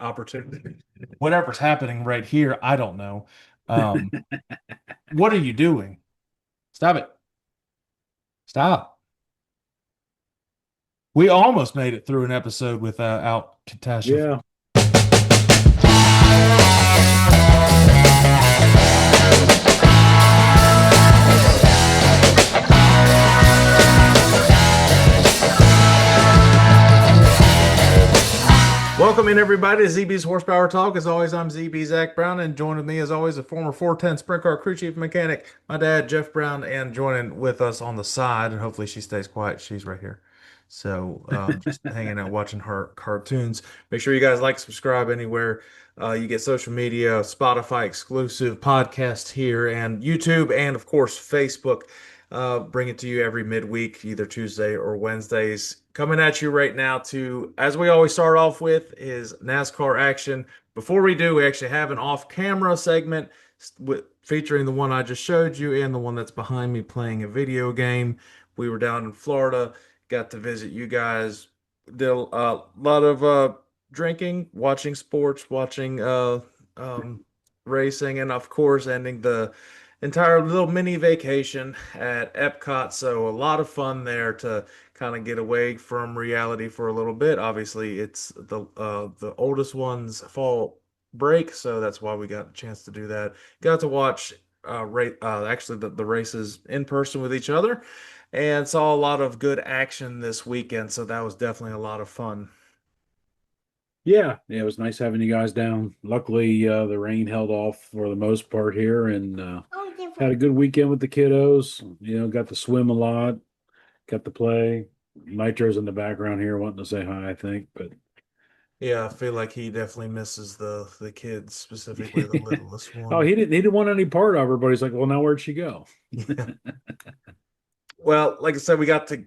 opportunity. Whatever's happening right here, I don't know. Um, what are you doing? Stop it. Stop. We almost made it through an episode without catastrophe. Yeah. Welcome in, everybody, to ZB's Horsepower Talk. As always, I'm ZB Zach Brown, and joining me, as always, a former 410 Sprint Car crew chief mechanic, my dad, Jeff Brown, and joining with us on the side, and hopefully she stays quiet. She's right here. So just hanging out, watching her cartoons. Make sure you guys like, subscribe anywhere you get social media, Spotify exclusive podcast here, and YouTube, and of course, Facebook. Bring it to you every midweek, either Tuesday or Wednesdays. Coming at you right now to, as we always start off with, is NASCAR action. Before we do, we actually have an off-camera segment featuring the one I just showed you and the one that's behind me playing a video game. We were down in Florida, got to visit you guys, did a lot of drinking, watching sports, watching racing, and of course, ending the entire little mini vacation at Epcot. So a lot of fun there to kind of get away from reality for a little bit. Obviously, it's the oldest one's fall break, so that's why we got a chance to do that. Got to watch actually the races in person with each other, and saw a lot of good action this weekend. So that was definitely a lot of fun. Yeah, it was nice having you guys down. Luckily, the rain held off for the most part here and had a good weekend with the kiddos. Got to swim a lot, got to play. Nitro's in the background here wanting to say hi, I think. But Yeah, I feel like he definitely misses the kids, specifically the littlest oh, one. he didn't want any part of her, but he's like, well, now where'd she go? Yeah. Well, like I said, we got to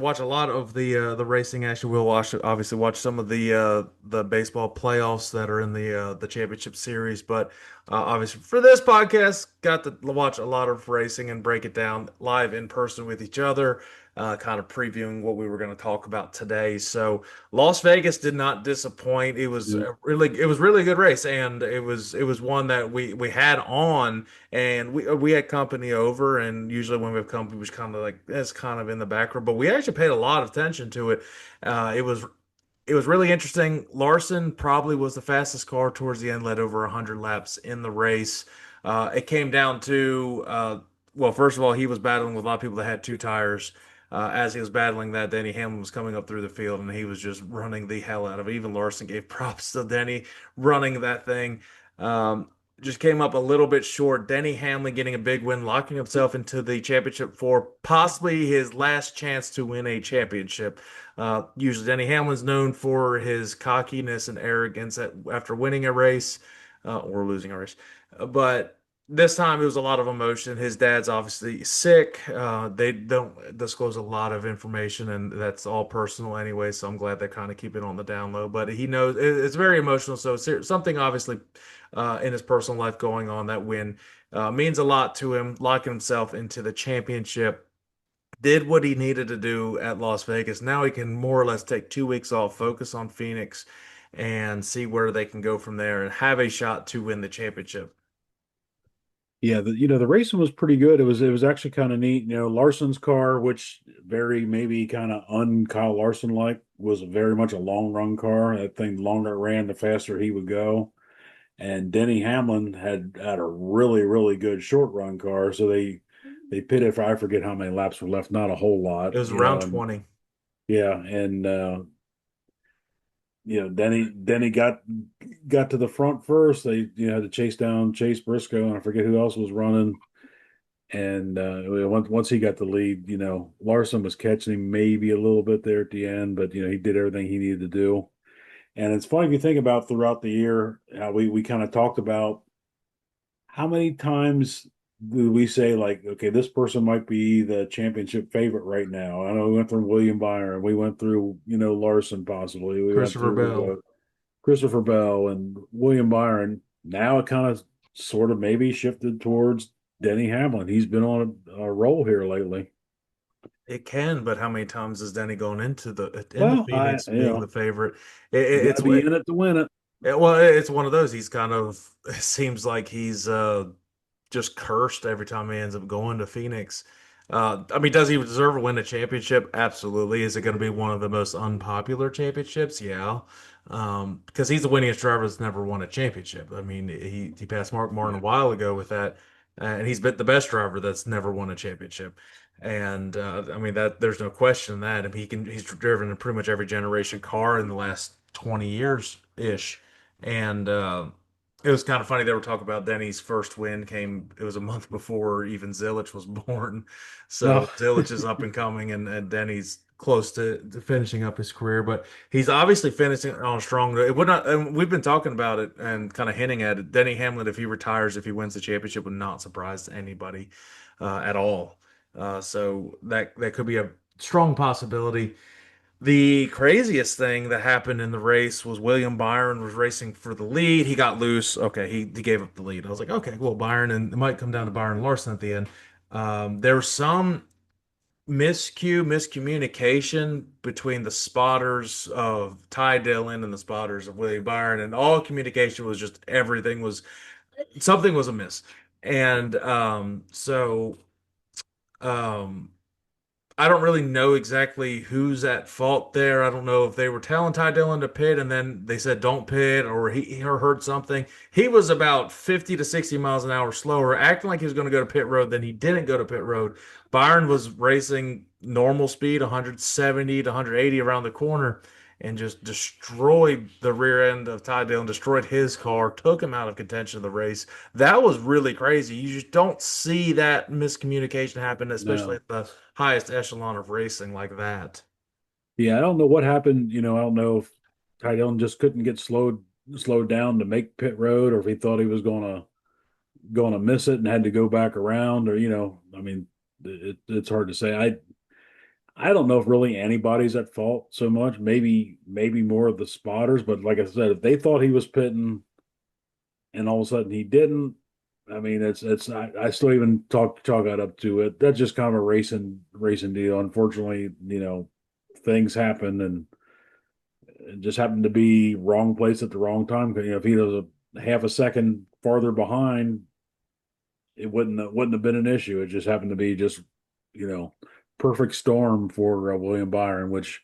watch a lot of the racing action. We'll obviously watch some of the baseball playoffs that are in the championship series, but obviously for this podcast, got to watch a lot of racing and break it down live in person with each other, kind of previewing what we were going to talk about today. So Las Vegas did not disappoint. Yeah. It was really good race, and it was one that we had on. And we had company over, and usually when we have company, we was kind of like it's kind of in the background, but we actually paid a lot of attention to it. It was really interesting. Larson probably was the fastest car towards the end, led over 100 laps in the race. It came down to well, first of all, he was battling with a lot of people that had two tires. As he was battling that, Denny Hamlin was coming up through the field, and he was just running the hell out of it. Even Larson gave props to Denny running that thing. Um, just came up a little bit short. Denny Hamlin getting a big win, locking himself into the championship for possibly his last chance to win a championship. Usually, Denny Hamlin's known for his cockiness and arrogance after winning a race or losing a race. But this time it was a lot of emotion. His dad's obviously sick. They don't disclose a lot of information, and that's all personal anyway. So I'm glad they kind of keep it on the down low. But he knows it's very emotional. So something obviously in his personal life going on that win means a lot to him. Locking himself into the championship, did what he needed to do at Las Vegas. Now he can more or less take 2 weeks off, focus on Phoenix, and see where they can go from there and have a shot to win the championship. Yeah, the racing was pretty good. It was actually kind of neat. Larson's car, which very maybe kind of un-Kyle Larson like, was very much a long run car. That thing, the longer it ran, the faster he would go. And Denny Hamlin had a really, really good short run car. So they pitted for, I forget how many laps were left, not a whole lot, It was around 20. yeah, and Denny got to the front first. They had to chase down Chase Briscoe, and I forget who else was running. And once he got the lead, Larson was catching him maybe a little bit there at the end, but he did everything he needed to do. And it's funny if you think about throughout the year how we kind of talked about how many times do we say, like, okay, this person might be the championship favorite right now? I know we went through William Byron, we went through Larson possibly, we went Christopher through Bell. Christopher Bell and William Byron. Now it kind of sort of maybe shifted towards Denny Hamlin. He's been on a roll here lately. It can, but how many times has Denny gone into Well, Phoenix being the favorite? you got to be in it to win it. Well, it's one of those. He's kind of it seems like he's just cursed every time he ends up going to Phoenix. I mean, does he deserve to win a championship? Absolutely. Is it going to be one of the most unpopular championships? Yeah. Because he's the winningest driver that's never won a championship. I mean, he passed Mark Martin a while ago with that, and he's been the best driver that's never won a championship. And I mean that there's no question that if he's driven in pretty much every generation car in the last 20 years ish. And it was kind of funny they were talking about Denny's first win came. It was a month before even Zilich was born, so No, Zilich is up and coming, and Denny's close to finishing up his career. But he's obviously finishing on a strong note. It would not, and we've been talking about it and kind of hinting at it. Denny Hamlin, if he retires, if he wins the championship, would not surprise anybody at all. So that could be a strong possibility. The craziest thing that happened in the race was William Byron was racing for the lead. He got loose. Okay, he gave up the lead. I was like, okay, well, Byron, and it might come down to Byron Larson at the end. There was some miscommunication between the spotters of Ty Dillon and the spotters of William Byron, and all communication was just everything was something was amiss. And um, I don't really know exactly who's at fault there. I don't know if they were telling Ty Dillon to pit and then they said don't pit or he or heard something. He was about 50 to 60 miles an hour slower, acting like he was going to go to pit road. Then he didn't go to pit road. Byron was racing normal speed, 170 to 180 around the corner, and just destroyed the rear end of Ty Dillon, destroyed his car, took him out of contention of the race. That was really crazy. You just don't see that miscommunication happen, especially no. at the highest echelon of racing like that. Yeah, I don't know what happened. I don't know if Ty Dillon just couldn't get slowed down to make pit road, or if he thought he was gonna miss it and had to go back around, or I mean, it's hard to say. I don't know if really anybody's at fault so much. Maybe more of the spotters, but like I said, if they thought he was pitting and all of a sudden he didn't, I mean, I still even chalk that up to it. That's just kind of a racing deal. Unfortunately, things happen, and it just happened to be wrong place at the wrong time. If he was a half a second farther behind, it wouldn't have been an issue. It just happened to be just you know perfect storm for William Byron, which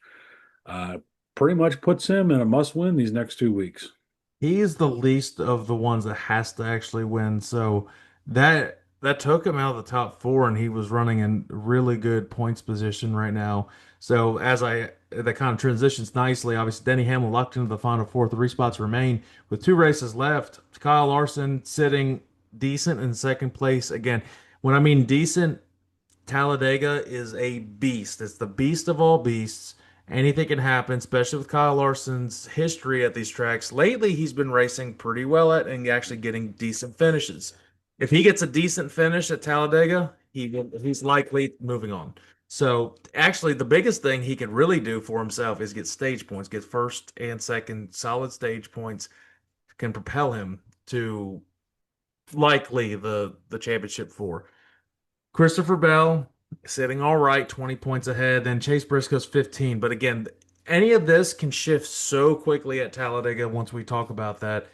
uh, pretty much puts him in a must win these next 2 weeks. He's the least of the ones that has to actually win. So that took him out of the top four, and he was running in really good points position right now. So as I that kind of transitions nicely. Obviously, Denny Hamlin locked into the final four. Three spots remain with two races left. Kyle Larson sitting decent in second place. Again, when I mean decent, Talladega is a beast. It's the beast of all beasts. Anything can happen, especially with Kyle Larson's history at these tracks. Lately, he's been racing pretty well at and actually getting decent finishes. If he gets a decent finish at Talladega, he's likely moving on. So, actually, the biggest thing he could really do for himself is get stage points, get first and second solid stage points, can propel him to likely the championship four. Christopher Bell sitting all right, 20 points ahead. Then Chase Briscoe's 15. But again, any of this can shift so quickly at Talladega once we talk about that.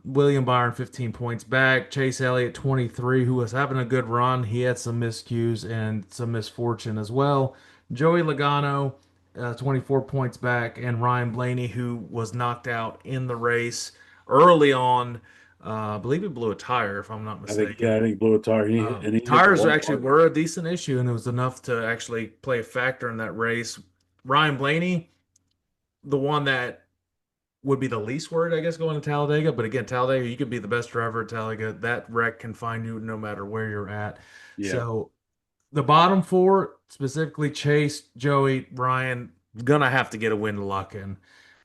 William Byron, 15 points back. Chase Elliott, 23, who was having a good run. He had some miscues and some misfortune as well. Joey Logano, 24 points back. And Ryan Blaney, who was knocked out in the race early on. I believe he blew a tire, if I'm not I mistaken. think blew a tire. He hit the Tires wall actually hard. were a decent issue, and it was enough to actually play a factor in that race. Ryan Blaney, the one that would be the least worried, I guess, going to Talladega. But again, Talladega, you could be the best driver at Talladega. That wreck can find you no matter where you're at. Yeah, So the bottom four, specifically Chase, Joey, Ryan, gonna have to get a win to lock in.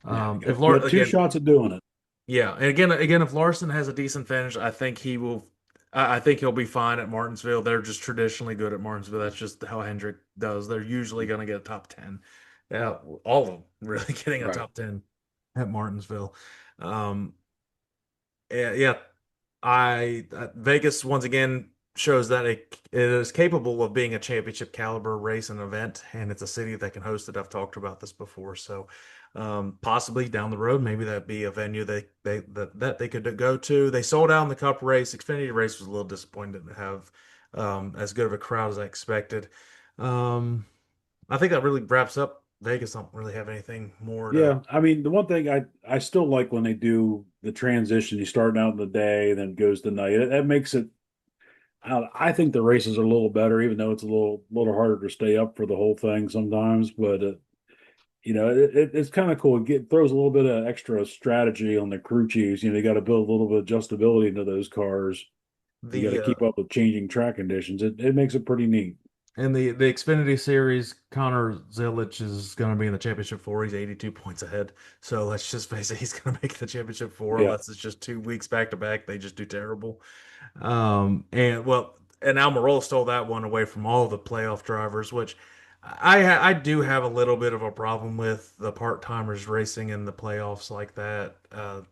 yeah. If You Lord got two again, shots at doing it. yeah, and again, if Larson has a decent finish, I think he will. I think he'll be fine at Martinsville. They're just traditionally good at Martinsville. That's just how Hendrick does. They're usually going to get a top 10. Yeah, all of them really getting a Right. top 10 at Martinsville. Um, yeah, yeah, Vegas once again. shows that it is capable of being a championship caliber race and event, and it's a city that can host it. I've talked about this before, so possibly down the road, maybe that'd be a venue that they could go to. They sold out in the Cup race. Xfinity race was a little disappointed to have as good of a crowd as I expected. Um, I think that really wraps up Vegas. I don't really have anything more to. Yeah, I mean, the one thing I still like when they do the transition, you starting out in the day, then goes to night. That makes it. I think the races are a little better, even though it's a little harder to stay up for the whole thing sometimes. But it's kind of cool. It throws a little bit of extra strategy on the crew chiefs. You got to build a little bit of adjustability into those cars. You got to The keep up with changing track conditions. It makes it pretty neat. In the Xfinity Series, Connor Zilic is going to be in the championship four. He's 82 points ahead. So let's just face it, he's going to make the championship four Yeah. unless it's just 2 weeks back to back. They just do terrible. And Almirola stole that one away from all the playoff drivers, which I do have a little bit of a problem with the part timers racing in the playoffs like that to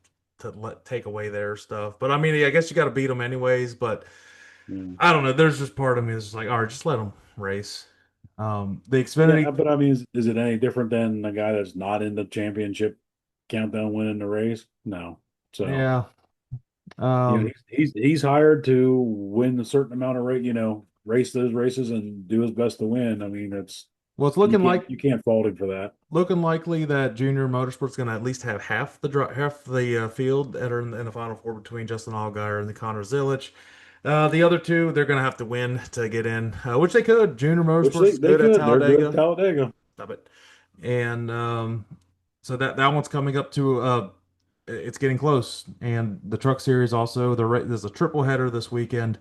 take away their stuff. But I mean, I guess you got to beat them anyways. But Yeah. I don't know. There's just part of me that's just like, all right, just let them race. The Xfinity, Yeah, but I mean, is it any different than a guy that's not in the championship countdown winning the race? No. So, yeah. you know, Um, he's hired to win a certain amount of race those races and do his best to win. I mean, it's well, it's you can't fault him for that. looking likely that Junior Motorsport's going to at least have half the field that are in the final four between Justin Allgaier and the Connor Zilic. The other two, they're going to have to win to get in, which they could. Junior Which Motorsports is they good at could. They're good at Talladega. Talladega. Stop it. And so that one's coming up to it's getting close. And the Truck Series also, there's a triple header this weekend.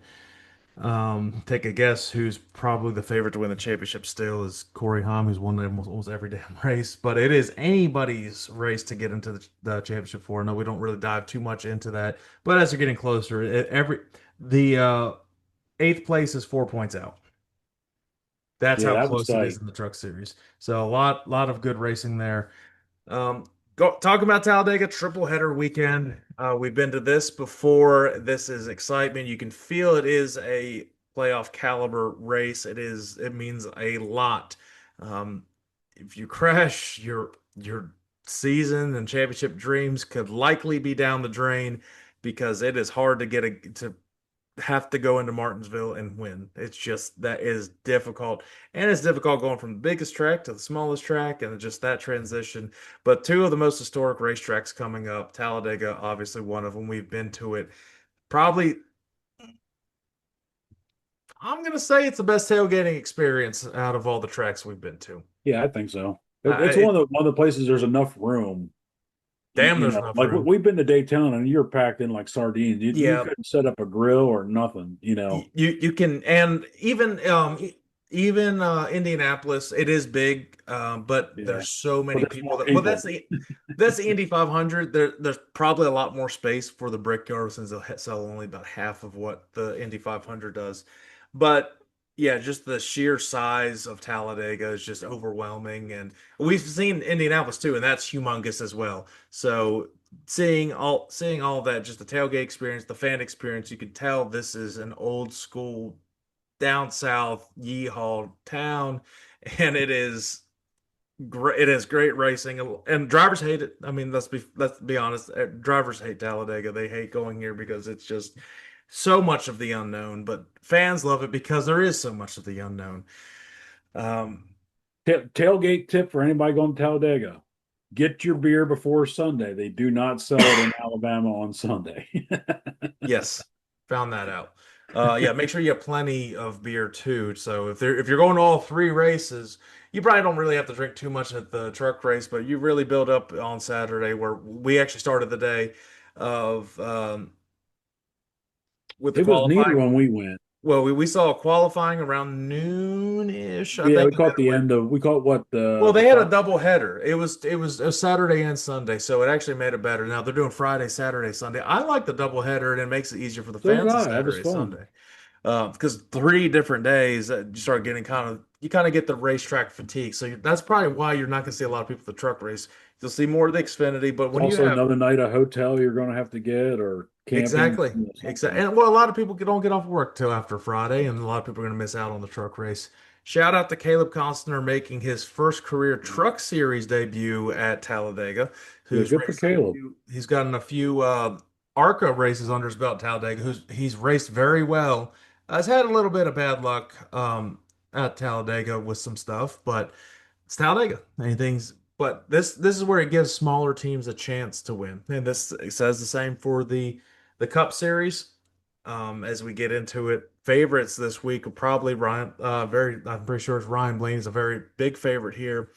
Take a guess who's probably the favorite to win the championship still is Corey Haim, who's won almost every damn race. But it is anybody's race to get into the championship four. No, we don't really dive too much into that. But as you're getting closer, the eighth place is 4 points out. That's Yeah, how that was close it is tight. in the Truck Series. So a lot of good racing there. Talking about Talladega triple header weekend. We've been to this before. This is excitement. You can feel it is a playoff caliber race. It means a lot. If you crash, your season and championship dreams could likely be down the drain because it is hard to have to go into Martinsville and win. It's just that is difficult. And it's difficult going from the biggest track to the smallest track and just that transition. But two of the most historic racetracks coming up, Talladega, obviously one of them. We've been to it. Probably, I'm going to say it's the best tailgating experience out of all the tracks we've been to. Yeah, I think so. It's It, one of the places there's enough room. damn, there's enough Like room. we've been to Daytona and you're packed in like sardines. You Yeah, couldn't set up a grill or nothing. you can, and even Indianapolis, it is big, but Yeah, there's so but many there's people more that well people. that's the Indy 500. There's probably a lot more space for the Brickyard since they'll sell only about half of what the Indy 500 does. But yeah, just the sheer size of Talladega is just overwhelming, and we've seen Indianapolis too, and that's humongous as well. So seeing all of that, just the tailgate experience, the fan experience, you could tell this is an old school down south yeehaw town, and it is great. It is great racing, and drivers hate it. I mean, let's be honest. Drivers hate Talladega. They hate going here because it's just so much of the unknown. But fans love it because there is so much of the unknown. Um, Tailgate tip for anybody going to Talladega. Get your beer before Sunday. They do not sell it in Alabama on Sunday. Yes, found that out. Yeah, make sure you have plenty of beer too. So if you're going to all three races, you probably don't really have to drink too much at the truck race, but you really build up on Saturday where we actually started the day of with the It was neater qualifying. when we went. Well, we saw qualifying around noon-ish, I Yeah, think, and then it went. we caught what Well, the they had a five. double header. It was a Saturday and Sunday, so it actually made it better. Now they're doing Friday, Saturday, Sunday. I like the double header, and it makes it easier for the So did fans of I. That was Saturday, fun. Sunday. Because 3 different days, you start getting you kind of get the racetrack fatigue. So that's probably why you're not going to see a lot of people at the truck race. You'll see more of the Xfinity. But It's when you also have another night a hotel you're going to have to get or camping, exactly, exactly, something. and well, a lot of people don't get off work till after Friday, and a lot of people are going to miss out on the truck race. Shout out to Caleb Costner making his first career Truck Series debut at Talladega, Yeah, who's good for raced a Caleb. few. He's gotten a few ARCA races under his belt at Talladega. He's raced very well. Has had a little bit of bad luck at Talladega with some stuff, but it's Talladega. Anything's but this is where it gives smaller teams a chance to win. And this it says the same for the Cup Series. As we get into it, favorites this week are probably Ryan. I'm pretty sure it's Ryan Blaney's a very big favorite here.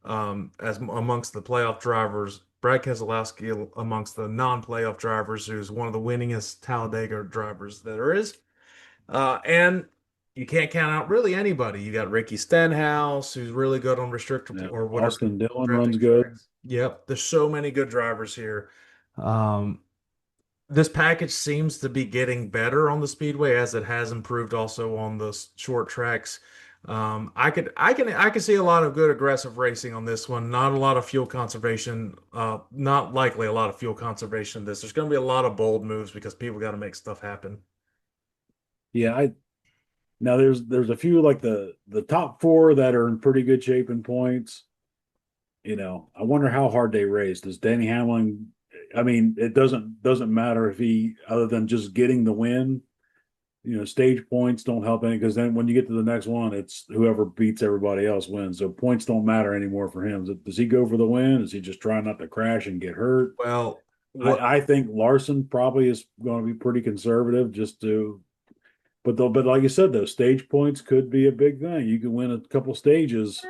As amongst the playoff drivers, Brad Keselowski amongst the non-playoff drivers, who's one of the winningest Talladega drivers that there is. And you can't count out really anybody. You got Ricky Stenhouse, who's really good on restrictor Yeah, or whatever Austin Dillon runs drafting good. tracks. Yep, there's so many good drivers here. Um, this package seems to be getting better on the speedway as it has improved also on the short tracks. I could see a lot of good aggressive racing on this one. Not a lot of fuel conservation. Not likely a lot of fuel conservation in this. There's going to be a lot of bold moves because people got to make stuff happen. Yeah, I now there's a few like the top four that are in pretty good shape in points. I wonder how hard they race. Does Danny Hamlin? I mean, it doesn't matter if he other than just getting the win. Stage points don't help any because then when you get to the next one, it's whoever beats everybody else wins. So points don't matter anymore for him. Does he go for the win? Is he just trying not to crash and get hurt? Well, what I think Larson probably is going to be pretty conservative just to, but like you said though, stage points could be a big thing. You can win a couple stages,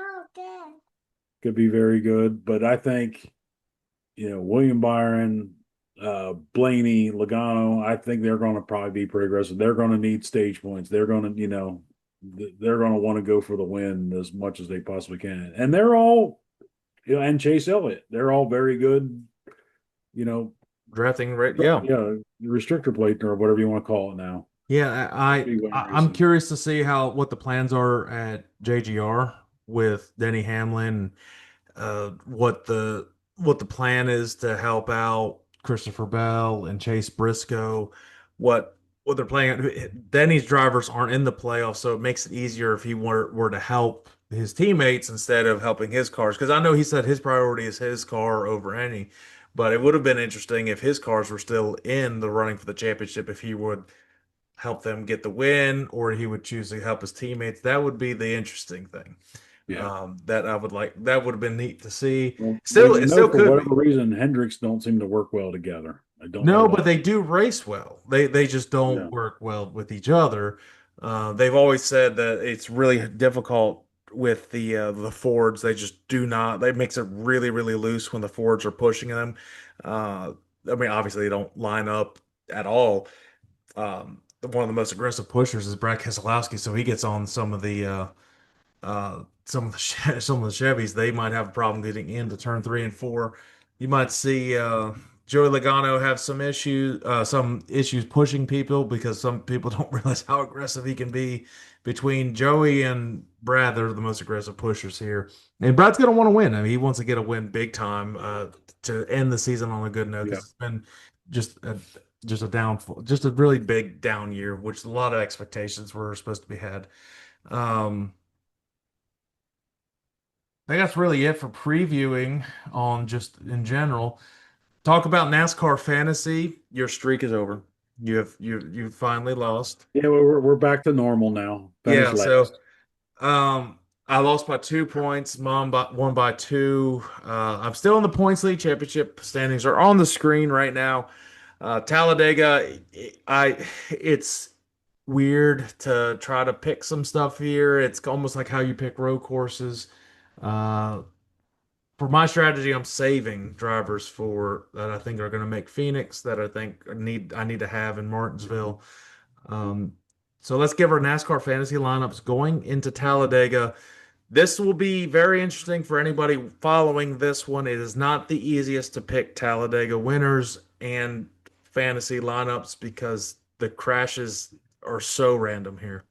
could be very good. But I think William Byron, Blaney, Logano, I think they're going to probably be pretty aggressive. They're going to need stage points. They're going to, they're going to want to go for the win as much as they possibly can. And they're all, and Chase Elliott, they're all very good, you know, drafting right? Yeah. yeah, restrictor plate or whatever you want to call it now. Yeah, Speedway I'm racing. curious to see how what the plans are at JGR with Denny Hamlin, what the plan is to help out Christopher Bell and Chase Briscoe, what what they're playing. Denny's drivers aren't in the playoffs, so it makes it easier if he were to help his teammates instead of helping his cars. Because I know he said his priority is his car over any, but it would have been interesting if his cars were still in the running for the championship if he would help them get the win, or he would choose to help his teammates. That would be the interesting thing. Yeah. That I would like. That would have been neat to see. Well, It still for could whatever be. reason, Hendricks don't seem to work well together. I don't know No, why. but they do race well. They just don't Yeah. work well with each other. They've always said that it's really difficult with the Fords. They just do not. They makes it really really loose when the Fords are pushing them. Uh, I mean, obviously they don't line up at all. One of the most aggressive pushers is Brad Keselowski, so he gets on some of the some of the Chevys. They might have a problem getting into turn three and four. You might see Joey Logano have some issues pushing people because some people don't realize how aggressive he can be. Between Joey and Brad, they're the most aggressive pushers here, and Brad's going to want to win. I mean, he wants to get a win big time to end the season on a good note Yeah. because it's been just a just a downfall, just a really big down year, which a lot of expectations were supposed to be had. Um, I think that's really it for previewing on just in general. Talk about NASCAR fantasy. Your streak is over. You finally lost. Yeah, we're back to normal now. Yeah, Finished so last. I lost by 2 points. Won by two. I'm still in the points league. Championship standings are on the screen right now. Talladega, it's weird to try to pick some stuff here. It's almost like how you pick road courses. Uh, for my strategy, I'm saving drivers for that I think are going to make Phoenix, that I need to have in Martinsville. Um, so let's give our NASCAR fantasy lineups going into Talladega. This will be very interesting for anybody following this one. It is not the easiest to pick Talladega winners and fantasy lineups because the crashes are so random here.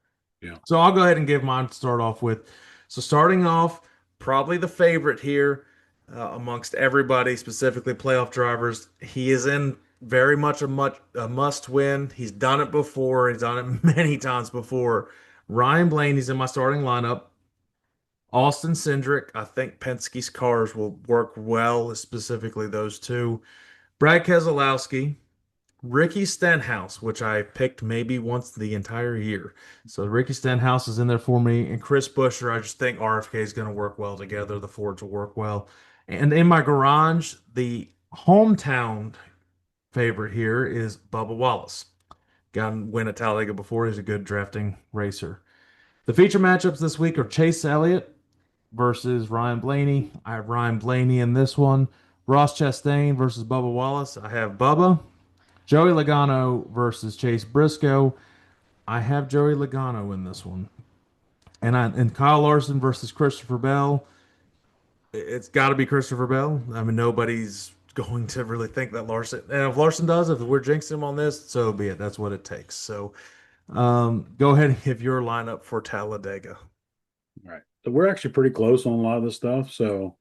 Yeah. So I'll go ahead and give mine to start off with. So starting off, probably the favorite here. amongst everybody, specifically playoff drivers. He is in very much a must win. He's done it before. He's done it many times before. Ryan Blaney's in my starting lineup. Austin Cindric, I think Penske's cars will work well, specifically those two. Brad Keselowski, Ricky Stenhouse, which I picked maybe once the entire year. So Ricky Stenhouse is in there for me. And Chris Buescher, I just think RFK is going to work well together. The Fords will work well. And in my garage, the hometown favorite here is Bubba Wallace. Got to win at Talladega before. He's a good drafting racer. The feature matchups this week are Chase Elliott versus Ryan Blaney. I have Ryan Blaney in this one. Ross Chastain versus Bubba Wallace. I have Bubba. Joey Logano versus Chase Briscoe. I have Joey Logano in this one. And Kyle Larson versus Christopher Bell. It's got to be Christopher Bell. I mean, nobody's going to really think that Larson. And if Larson does, if we're jinxing him on this, so be it. That's what it takes. So go ahead and give your lineup for Talladega. All right. So we're actually pretty close on a lot of this stuff. So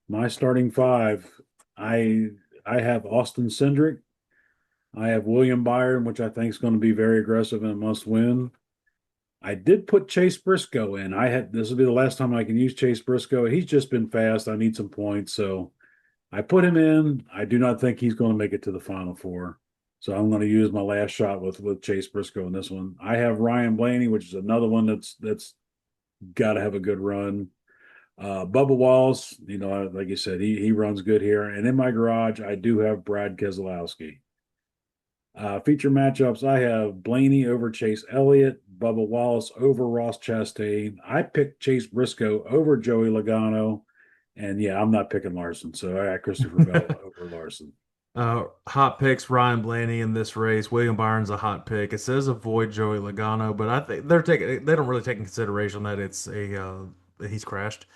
my starting five, I I have Austin Cindric. I have William Byron, which I think is going to be very aggressive and a must win. I did put Chase Briscoe in. I had this will be the last time I can use Chase Briscoe. He's just been fast. I need some points, so I put him in. I do not think he's going to make it to the final four. So I'm going to use my last shot with Chase Briscoe in this one. I have Ryan Blaney, which is another one that's got to have a good run. Bubba Wallace, like you said, he runs good here. And in my garage, I do have Brad Keselowski. Feature matchups, I have Blaney over Chase Elliott, Bubba Wallace over Ross Chastain. I picked Chase Briscoe over Joey Logano. And yeah, I'm not picking Larson. So I got Christopher Bell over Larson. Hot picks Ryan Blaney in this race. William Byron's a hot pick. It says avoid Joey Logano, but I think they don't really take in consideration that it's a he's crashed.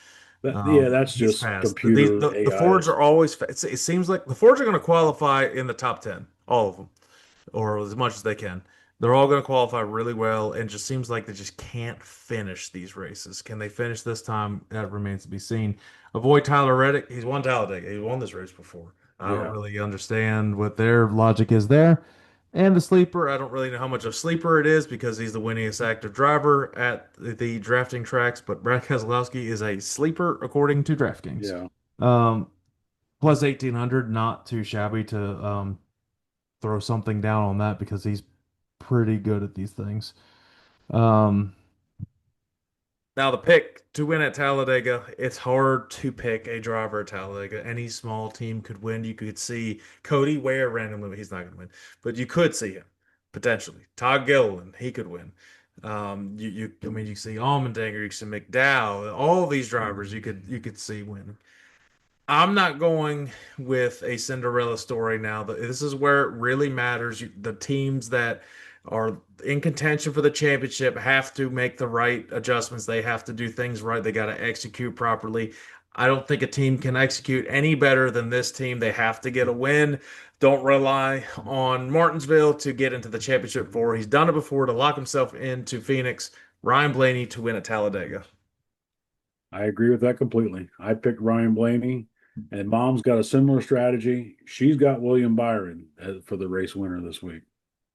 Yeah, that's He's just fast. computer The AI. Fords are always it seems like the Fords are going to qualify in the top 10, all of them, or as much as they can. They're all going to qualify really well, and just seems like they just can't finish these races. Can they finish this time? That remains to be seen. Avoid Tyler Reddick. He's won Talladega. He's won this race before. I don't Yeah. really understand what their logic is there. And the sleeper, I don't really know how much of a sleeper it is because he's the winningest active driver at the drafting tracks, but Brad Keselowski is a sleeper according to DraftKings. Yeah. Um, plus 1800, not too shabby to throw something down on that because he's pretty good at these things. Um, Now, the pick to win at Talladega, it's hard to pick a driver at Talladega. Any small team could win. You could see Cody Ware randomly. He's not going to win, but you could see him potentially. Todd Gilliland, he could win. I mean, you see Allmendinger, you see McDowell, all these drivers you could see winning. I'm not going with a Cinderella story now. This is where it really matters. The teams that are in contention for the championship have to make the right adjustments. They have to do things right. They got to execute properly. I don't think a team can execute any better than this team. They have to get a win. Don't rely on Martinsville to get into the championship four. He's done it before to lock himself into Phoenix. Ryan Blaney to win at Talladega. I agree with that completely. I picked Ryan Blaney, and Mom's got a similar strategy. She's got William Byron for the race winner this week.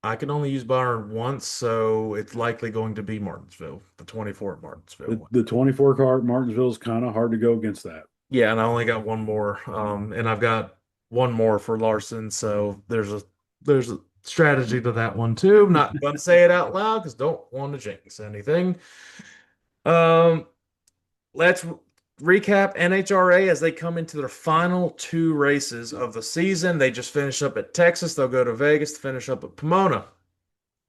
I can only use Byron once, so it's likely going to be Martinsville, the 24 at Martinsville The, one. the 24 car at Martinsville is kind of hard to go against that. Yeah, and I only got one more, and I've got one more for Larson, so there's a strategy to that one too. I'm not going to say it out loud because don't want to jinx anything. Um, let's recap NHRA as they come into their final two races of the season. They just finished up at Texas. They'll go to Vegas to finish up at Pomona.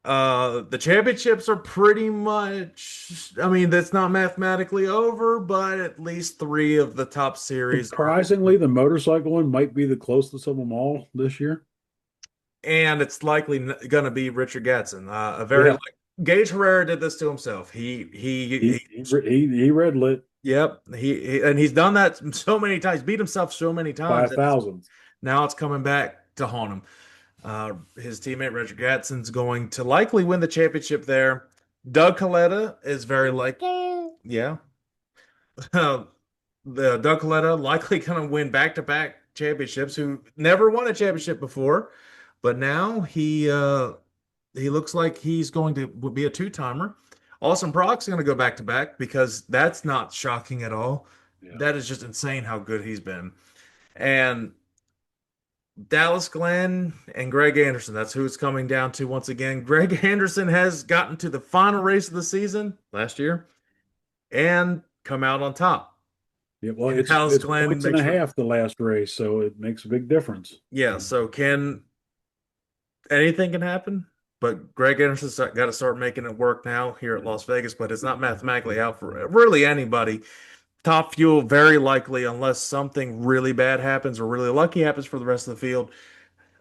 The championships are pretty much, I mean, that's not mathematically over, but at least three of the top series are, Surprisingly, the motorcycle one might be the closest of them all this year. and it's likely going to be Richard Gatson. A very Yeah, like Gage Herrera did this to himself. He read lit yep, and he's done that so many times, beat himself so many by times a that it's, thousand. now it's coming back to haunt him. His teammate Richard Gatson's going to likely win the championship there. Doug Coletta is very like, yeah. the Doug Coletta likely going to win back-to-back championships, who never won a championship before, but now he looks like he's going to be a two-timer. Austin Brock's going to go back-to-back because that's not shocking at all. Yeah. That is just insane how good he's been. And Dallas Glenn and Greg Anderson, that's who it's coming down to once again. Greg Anderson has gotten to the final race of the season last year and come out on top. Yeah, well, And Dallas it's Glenn points and makes a sure. half the last race, so it makes a big difference. Yeah, so can anything can happen, but Greg Anderson's got to start making it work now here at Las Vegas, but it's not mathematically out for really anybody. Top fuel, very likely, unless something really bad happens or really lucky happens for the rest of the field.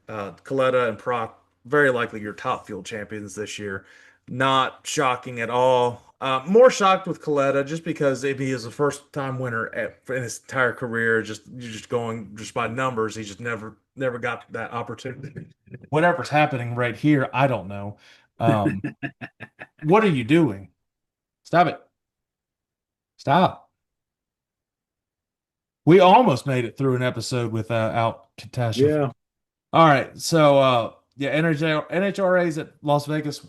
Coletta and Proc, very likely your top fuel champions this year. Not shocking at all. More shocked with Coletta just because if he is a first time winner in his entire career, just you're just going just by numbers, he just never got that opportunity. Whatever's happening right here, I don't know. Um, what are you doing? Stop it. Stop. We almost made it through an episode without catastrophe. Yeah, All right. So yeah, NHRA's at Las Vegas.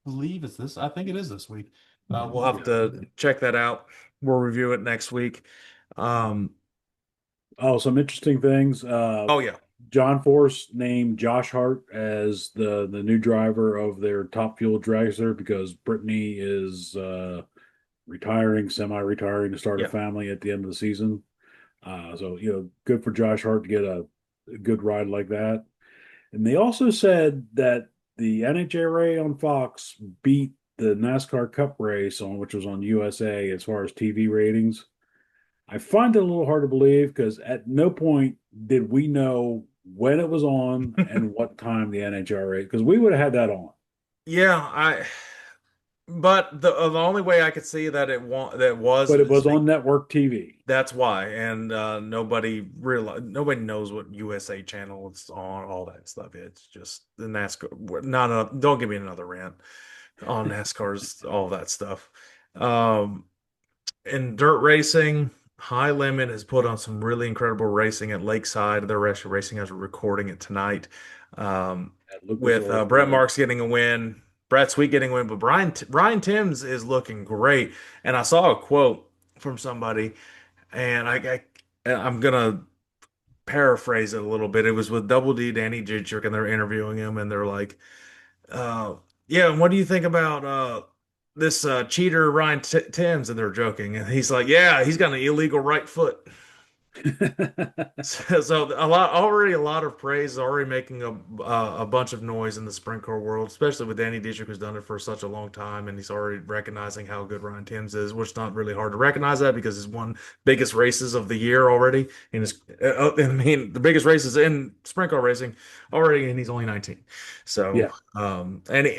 Believe it's this. I think it is this week. We'll have yeah. to check that out. We'll review it next week. Um, Oh, some interesting things. oh yeah. John Force named Josh Hart as the new driver of their Top Fuel dragster because Brittany is retiring, semi-retiring to start a Yeah. family at the end of the season. So good for Josh Hart to get a good ride like that. And they also said that the NHRA on Fox beat the NASCAR Cup race on which was on USA as far as TV ratings. I find it a little hard to believe because at no point did we know when it was on and what time the NHRA because we would have had that on. Yeah, but the only way I could see that that was But it is was on network TV. that's why, and nobody knows what USA channel it's on, all that stuff. It's just the NASCAR. Not a, don't give me another rant on NASCAR's all that stuff. Um, in dirt racing, High Limit has put on some really incredible racing at Lakeside. They're actually racing as we're recording it tonight. Um, At Lucas with Oil Brett Speedway. Marks getting a win, Brett Sweet getting a win, but Brian Timms is looking great. And I saw a quote from somebody, and I'm gonna paraphrase it a little bit. It was with Double D, Danny Dietrich, and they're interviewing him, and they're like, uh, "Yeah, and what do you think about this cheater Ryan T Timms?" And they're joking, and he's like, "Yeah, he's got an illegal right foot." So a lot of praise, already making a bunch of noise in the sprint car world, especially with Danny Dietrich, who's done it for such a long time, and he's already recognizing how good Ryan Timms is, which is not really hard to recognize that because he's won biggest races of the year already. And his, I mean, the biggest races in sprint car racing already, and he's only 19. So, Yeah.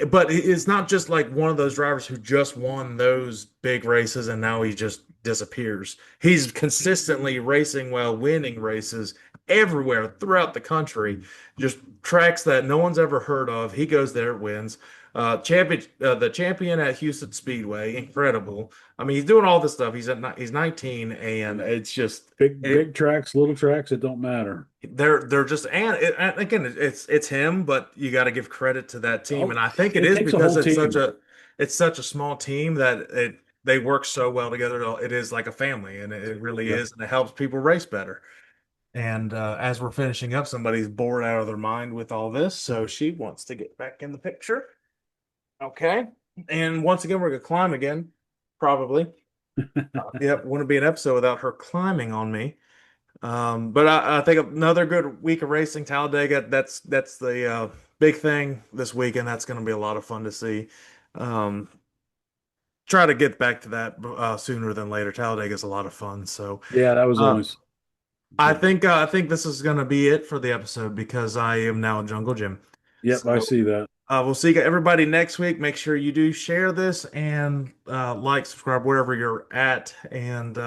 but it's not just like one of those drivers who just won those big races and now he just disappears. He's consistently racing well, winning races everywhere throughout the country, just tracks that no one's ever heard of. He goes there, wins. The champion at Houston Speedway, incredible. I mean, he's doing all this stuff. He's 19, and it's just Big tracks, little tracks, it don't matter. they're just and again it's him, but you got to give credit to that team, Oh, and I think it it is takes a because whole team. it's such a small team that they work so well together. It is like a family, and it really Yeah. is, and it helps people race better. And as we're finishing up, somebody's bored out of their mind with all this, so she wants to get back in the picture. Okay, and once again, we're gonna climb again, probably. Yep, wouldn't be an episode without her climbing on me. But I think another good week of racing, Talladega. That's the big thing this weekend. That's going to be a lot of fun to see. Um, try to get back to that sooner than later. Talladega is a lot of fun. So Yeah, that was uh, always good. I think this is going to be it for the episode because I am now in Jungle Gym. Yep, I So see that. we'll see everybody next week. Make sure you do share this and like, subscribe wherever you're at, and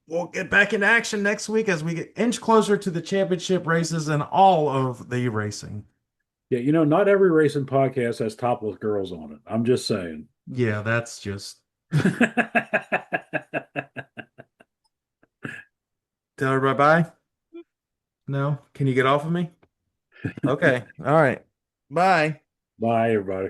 we'll get back in action next week as we get inch closer to the championship races and all of the racing. Yeah, not every racing podcast has topless girls on it. I'm just saying. Yeah, that's just Tell everybody bye. No? Can you get off of me? Okay. All right. Bye. Bye, everybody.